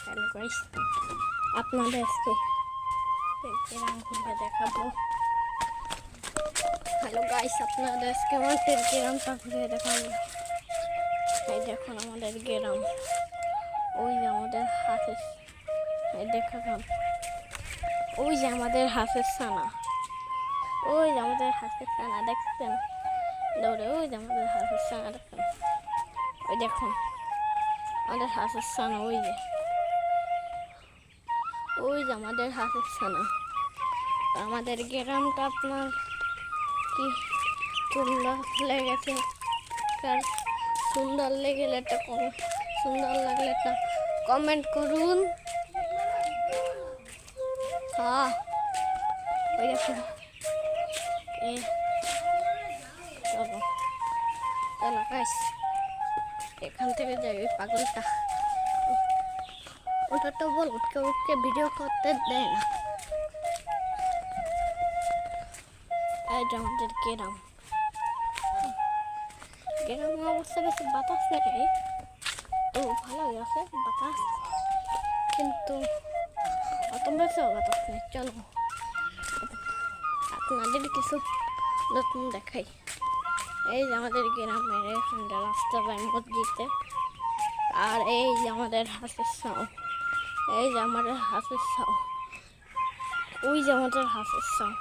Hello guys, আপনাদের আজকে গ্রাম ঘুরে দেখাবো। হ্যালো গাইস, আপনাদের আজকে আমাদের গ্রামটা ঘুরে দেখাবো। এই দেখুন আমাদের গ্রাম, ওই যে আমাদের হাফেজ, এই দেখালাম ওই যে আমাদের হাফেজ সানা, ওই যে আমাদের হাফেজ সানা দেখছেন দৌড়ে, ওই যে আমাদের হাফেজ সানা দেখছেন, ওই দেখুন আমাদের হাফেজ সানা, ওই যে আমাদের হাফেজ সানা। আমাদের গ্রামটা আপনার কি সুন্দর লেগেছে? সুন্দর লেগেলে একটা সুন্দর লাগলে একটা কমেন্ট করুন। হ্যাঁ, ওই দেখুন, চলো চলো গাইস, এখান থেকে যাই। ওই পাগলটা ওটা তো বল উঠকে উঠকে ভিডিও করতে দেয় না। এই যে আমাদের গ্রাম অবস্থা বেশি বাতাস নেই, তো ভালোই আছে বাতাস, কিন্তু অত বেশিও বাতাস নেই। চলো আপনাদের কিছু নতুন দেখাই। এই যে আমাদের গ্রামের এখানটা রাস্তা যায় মসজিদে, আর এই যে আমাদের হাঁসের ছাও, এই যে আমাদের হাঁসের ছাও, ওই যে আমাদের হাঁসের ছাও,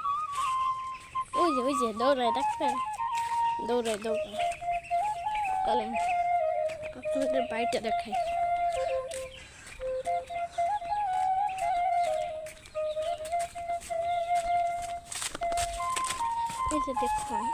ওই যে দৌড়ায়, দেখছেন দৌড়ায় দৌড়ায়। চলেন আপনাদের বাড়িটা দেখাই। এই যে দেখুন